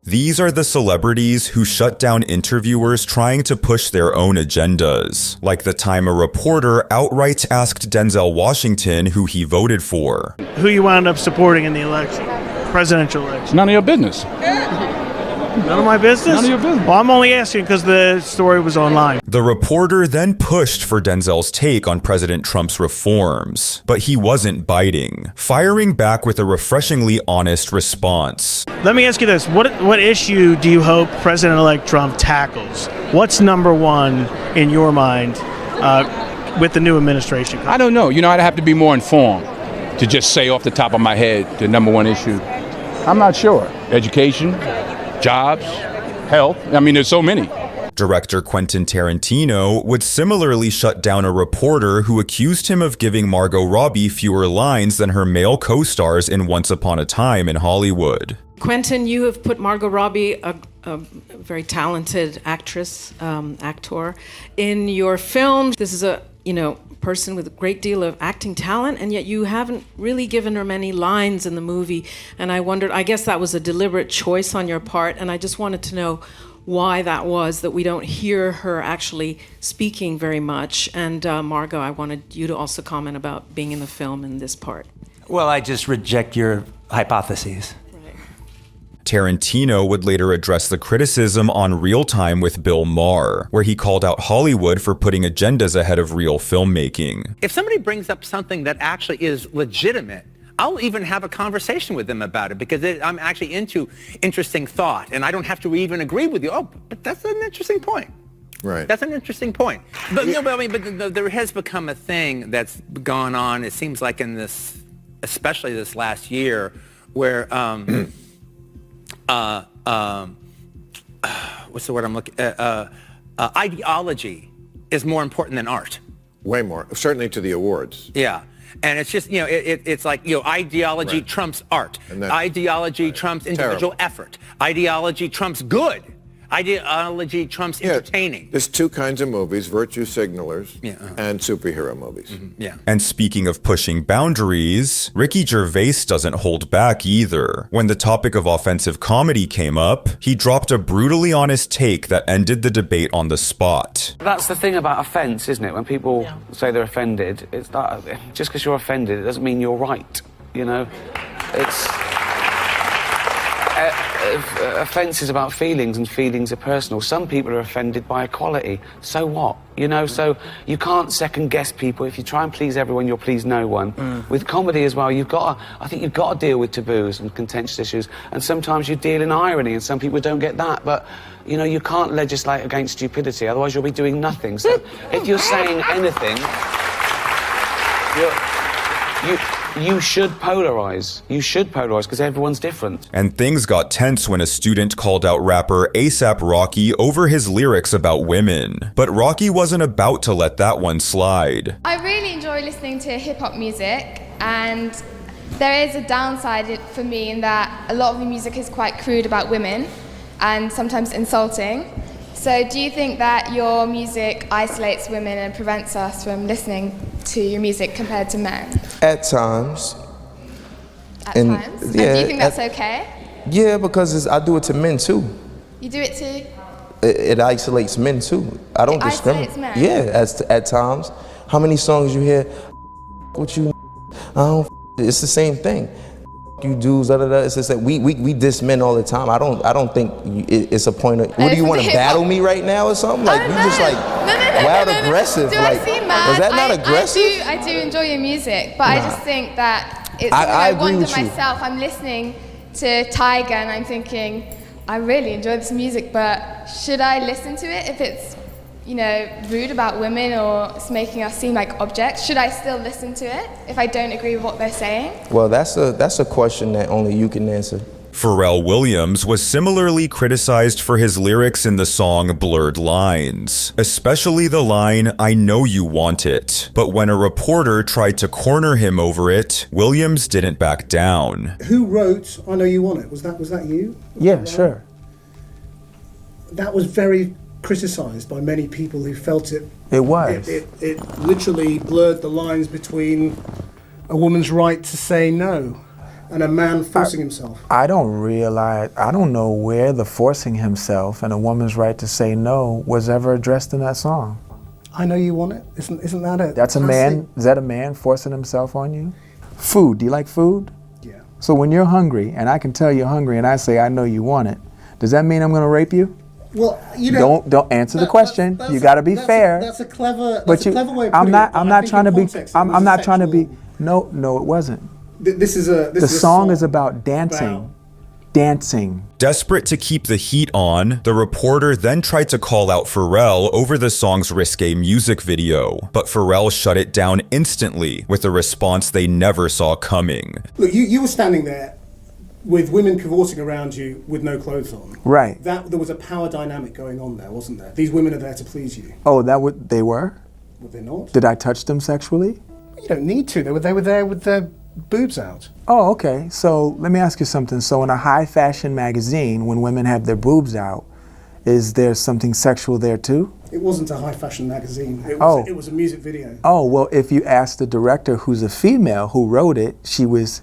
These are the celebrities who shut down interviewers trying to push their own agendas, like the time a reporter outright asked Denzel Washington who he voted for. Who you wound up supporting in the election, presidential election? None of your business. None of my business? None of your business. Well, I'm only asking because the story was online. The reporter then pushed for Denzel's take on President Trump's reforms, but he wasn't biting, firing back with a refreshingly honest response. Let me ask you this. What issue do you hope President-elect Trump tackles? What's number one in your mind with the new administration? I don't know. I'd have to be more informed to just say off the top of my head the number one issue. I'm not sure. Education, jobs, health. There's so many. Director Quentin Tarantino would similarly shut down a reporter who accused him of giving Margot Robbie fewer lines than her male co-stars in Once Upon a Time in Hollywood. Quentin, you have put Margot Robbie, a very talented actress, actor, in your film. This is a person with a great deal of acting talent, and yet you haven't really given her many lines in the movie. And I wondered, I guess that was a deliberate choice on your part, and I just wanted to know why that was, that we don't hear her actually speaking very much. And Margot, I wanted you to also comment about being in the film in this part. Well, I just reject your hypotheses. Tarantino would later address the criticism on Real Time with Bill Maher, where he called out Hollywood for putting agendas ahead of real filmmaking. If somebody brings up something that actually is legitimate, I'll even have a conversation with them about it because I'm actually into interesting thought, and I don't have to even agree with you. Oh, but that's an interesting point. Right. That's an interesting point. But there has become a thing that's gone on. It seems like in this, especially this last year, where what's the word I'm looking at? Ideology is more important than art. Way more, certainly to the awards. Yeah. And it's just, it's like, ideology Right. trumps art. Ideology Ideology trumps individual effort. Ideology trumps good. Ideology trumps entertaining. There's two kinds of movies, virtue signalers and superhero movies. Yeah. And speaking of pushing boundaries, Ricky Gervais doesn't hold back either. When the topic of offensive comedy came up, he dropped a brutally honest take that ended the debate on the spot. That's the thing about offense, isn't it? When people say they're offended, it's that just because you're offended, it doesn't mean you're right. It's offense is about feelings, and feelings are personal. Some people are offended by equality. So what? So you can't second guess people. If you try and please everyone, you'll please no one. With comedy as well, I think you've got to deal with taboos and contentious issues, and sometimes you deal in irony, and some people don't get that, but you can't legislate against stupidity, otherwise you'll be doing nothing. So if you're saying anything, you should polarize. You should polarize because everyone's different. And things got tense when a student called out rapper A$AP Rocky over his lyrics about women. But Rocky wasn't about to let that one slide. I really enjoy listening to hip-hop music, and there is a downside for me in that a lot of the music is quite crude about women and sometimes insulting. So do you think that your music isolates women and prevents us from listening to your music compared to men? At times. At times? And do you think that's okay? Yeah, because I do it to men too. You do it to? It isolates men too. I don't discriminate. Isolates men? Yeah, at times. How many songs you hear? What you? I don't. It's the same thing. You dudes, It's just that we diss men all the time. I don't think it's a point of. What do you want to battle me right now or something? Like you just like wild aggressive. Do like, I seem mad? Is that not aggressive? I do enjoy your music, but I just think that it's. I wonder agree with you. myself. I'm listening to Tiger and I'm thinking, I really enjoy this music, but should I listen to it if it's rude about women or it's making us seem like objects? Should I still listen to it if I don't agree with what they're saying? Well, that's a question that only you can answer. Pharrell Williams was similarly criticized for his lyrics in the song Blurred Lines, especially the line, "I know you want it." But when a reporter tried to corner him over it, Williams didn't back down. Who wrote "I Know You Want It"? Was that you? Yeah, sure. That was very criticised by many people who felt it. It was. It literally blurred the lines between a woman's right to say no. and a man forcing himself? I don't know where the forcing himself and a woman's right to say no was ever addressed in that song. I Know You Want It? Isn't that it? That's a man, is that a man forcing himself on you? Food, do you like food? Yeah. So when you're hungry, and I can tell you're hungry, and I say, I know you want it, does that mean I'm gonna rape you? Well, you know, don't answer the question. You got to be fair. That's a clever way of I'm putting not. it. I'm not trying to be. I'm not trying to be. No, it wasn't. The song is about dancing. Dancing. Desperate to keep the heat on, the reporter then tried to call out Pharrell over the song's risque music video, but Pharrell shut it down instantly with a response they never saw coming. Look, you were standing there with women cavorting around you with no clothes on. Right. There was a power dynamic going on there, wasn't there? These women are there to please you. Oh, they were? Were they not? Did I touch them sexually? You don't need to. They were there with their boobs out. Oh, okay. So let me ask you something. So in a high fashion magazine, when women have their boobs out, is there something sexual there too? It wasn't a high fashion magazine. It was a music video. Oh, well, if you ask the director, who's a female, who wrote it, she was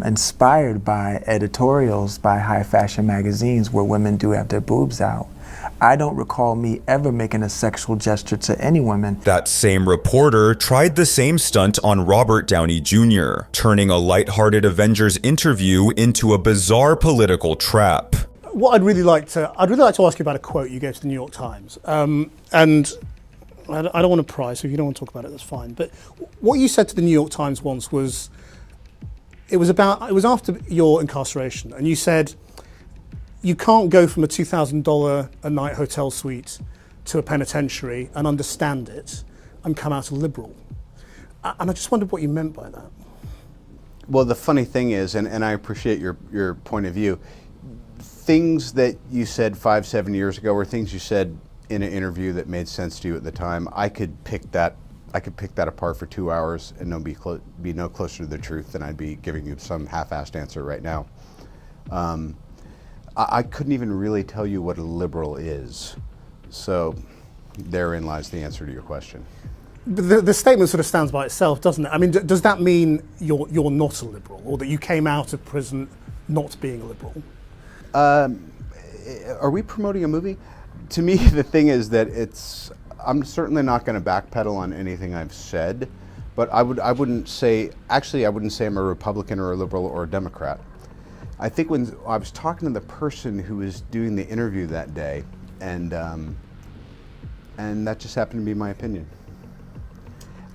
inspired by editorials by high fashion magazines where women do have their boobs out. I don't recall me ever making a sexual gesture to any woman. That same reporter tried the same stunt on Robert Downey Jr., turning a lighthearted Avengers interview into a bizarre political trap. What I'd really like to ask you about a quote you gave to the New York Times, and I don't want to pry, so if you don't want to talk about it, that's fine. But what you said to the New York Times once was, it was after your incarceration, and you said, you can't go from a $2,000 a night hotel suite to a penitentiary and understand it and come out a liberal. And I just wondered what you meant by that. Well, the funny thing is, and I appreciate your point of view, things that you said 5-7 years ago, or things you said in an interview that made sense to you at the time, I could pick that apart for 2 hours and be no closer to the truth than I'd be giving you some half-assed answer right now. I couldn't even really tell you what a liberal is. So therein lies the answer to your question. But the statement sort of stands by itself, doesn't it? I mean, does that mean you're not a liberal, or that you came out of prison not being a liberal? Are we promoting a movie? To me, the thing is that I'm certainly not going to backpedal on anything I've said, but I wouldn't say I'm a Republican or a liberal or a Democrat. I think when I was talking to the person who was doing the interview that day, and that just happened to be my opinion.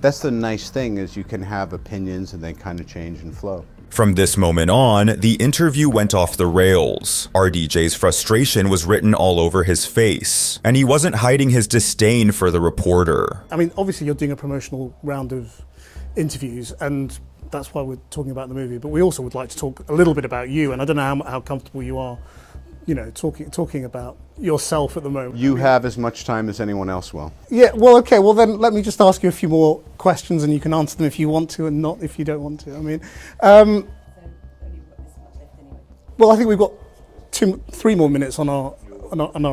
That's the nice thing, is you can have opinions and they kind of change and flow. From this moment on, the interview went off the rails. RDJ's frustration was written all over his face, and he wasn't hiding his disdain for the reporter. I mean, obviously you're doing a promotional round of interviews, and that's why we're talking about the movie, but we also would like to talk a little bit about you, and I don't know how comfortable you are, talking about yourself at the moment. You have as much time as anyone else will. Yeah, well, okay, well then let me just ask you a few more questions, and you can answer them if you want to and not if you don't want to. I mean, well, I think we've got 3 more minutes on our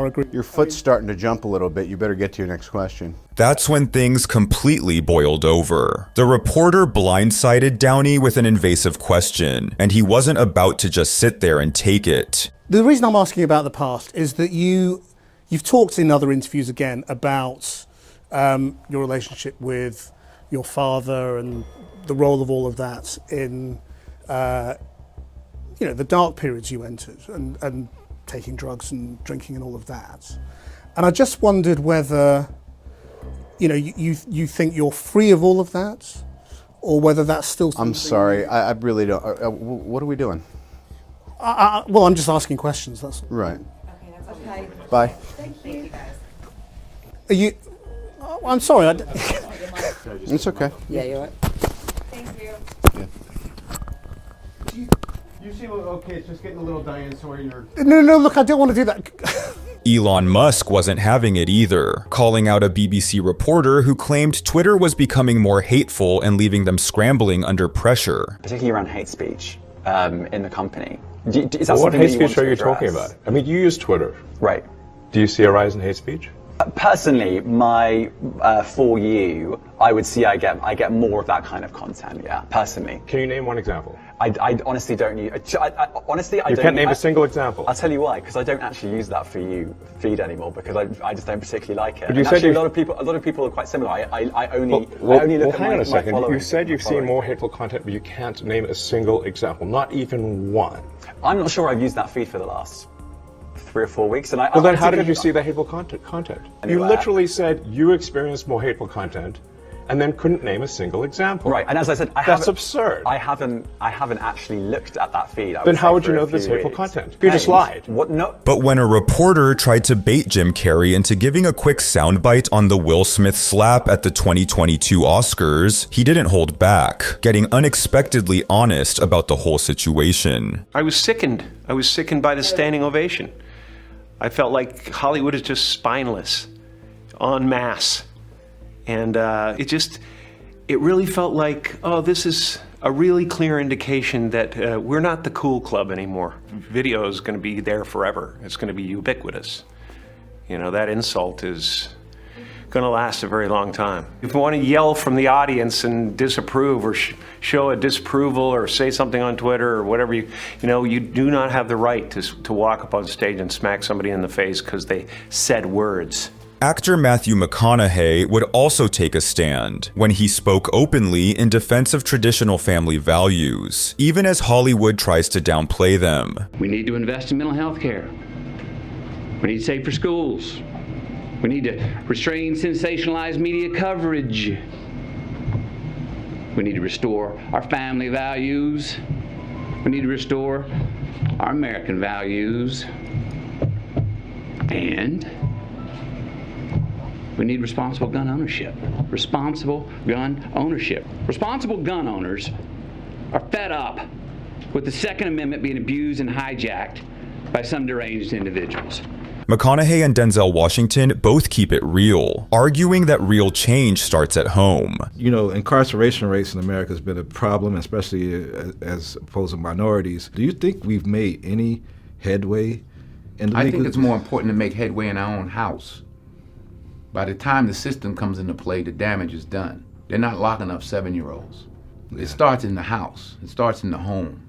agreement. Your foot's starting to jump a little bit. You better get to your next question. That's when things completely boiled over. The reporter blindsided Downey with an invasive question, and he wasn't about to just sit there and take it. The reason I'm asking about the past is that you've talked in other interviews again about your relationship with your father and the role of all of that in the dark periods you entered and taking drugs and drinking and all of that. And I just wondered whether you think you're free of all of that, or whether that's still something... I'm sorry, I really don't. What are we doing? Well, I'm just asking questions, that's all. Right. Okay, that's okay. Bye. Thank you guys. Are you... I'm sorry. It's okay. Yeah, you're right. Thank you. Yeah. You seem okay, it's just getting a little dinosaur in your... No, look, I don't want to do that. Elon Musk wasn't having it either, calling out a BBC reporter who claimed Twitter was becoming more hateful and leaving them scrambling under pressure. Particularly around hate speech in the company. Is that what something hate that you speech want are to you address? talking about? I mean, you use Twitter. Right. Do you see a rise in hate speech? Personally, my For You, I would see I get more of that kind of content, yeah, personally. Can you name one example? I honestly don't use. Honestly, I You don't. can't name a single example. I'll tell you why. Because I don't actually use that For You feed anymore. Because I just don't particularly like it. But you and said actually, a lot of people are quite similar. I only look at hang on my a second. following. You said you've seen more hateful content, but you can't name a single example, not even one. I'm not sure I've used that feed for the last 3 or 4 weeks. And Well, then how did you see the hateful content? You Anywhere. literally said you experienced more hateful content, and then couldn't name a single example. Right, and as I said, that's absurd. I haven't actually looked at that feed. Then how would you know this hateful content? You just lied. What? No. But when a reporter tried to bait Jim Carrey into giving a quick soundbite on the Will Smith slap at the 2022 Oscars, he didn't hold back, getting unexpectedly honest about the whole situation. I was sickened. I was sickened by the standing ovation. I felt like Hollywood is just spineless, en masse. And it really felt like, oh, this is a really clear indication that we're not the cool club anymore. Video is going to be there forever. It's going to be ubiquitous. You know, that insult is going to last a very long time. If you want to yell from the audience and disapprove or show a disapproval or say something on Twitter or whatever, you do not have the right to walk up on stage and smack somebody in the face because they said words. Actor Matthew McConaughey would also take a stand when he spoke openly in defense of traditional family values, even as Hollywood tries to downplay them. We need to invest in mental health care. We need to save for schools. We need to restrain sensationalized media coverage. We need to restore our family values. We need to restore our American values. And we need responsible gun ownership. Responsible gun ownership. Responsible gun owners are fed up with the Second Amendment being abused and hijacked by some deranged individuals. McConaughey and Denzel Washington both keep it real, arguing that real change starts at home. You know, incarceration rates in America has been a problem, especially as opposed to minorities. Do you think we've made any headway in the I think it's more important to make headway in our own house. By the time the system comes into play, the damage is done. They're not locking up 7-year-olds. It starts in the house. It starts in the home.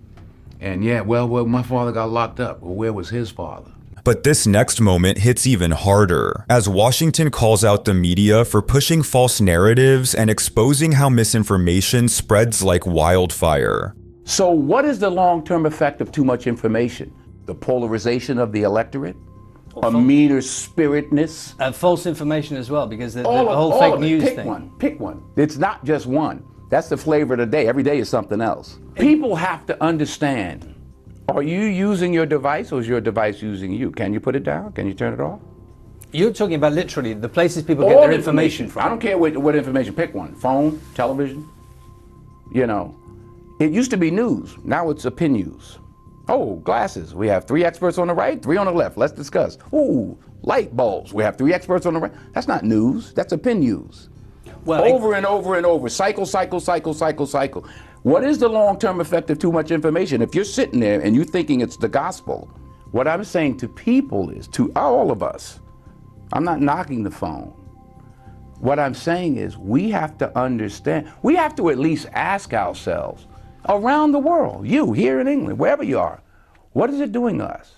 And yeah, well, my father got locked up. Well, where was his father? But this next moment hits even harder, as Washington calls out the media for pushing false narratives and exposing how misinformation spreads like wildfire. So what is the long-term effect of too much information? The polarization of the electorate? A meaner spiritedness? And false information as well, because the whole fake news thing. Pick one. It's not just one. That's the flavor of the day. Every day is something else. People have to understand, are you using your device or is your device using you? Can you put it down? Can you turn it off? You're talking about literally the places people get their information from. I don't care what information. Pick one. Phone, television. You know, it used to be news. Now it's opinion news. Oh, glasses. We have 3 experts on the right, 3 on the left. Let's discuss. Ooh, light bulbs. We have 3 experts on the right. That's not news. That's opinion news. Well, over and over and over. Cycle, cycle, cycle, cycle, cycle. What is the long-term effect of too much information? If you're sitting there and you're thinking it's the gospel, what I'm saying to people is, to all of us, I'm not knocking the phone. What I'm saying is we have to understand, we have to at least ask ourselves, around the world, you here in England, wherever you are, what is it doing to us?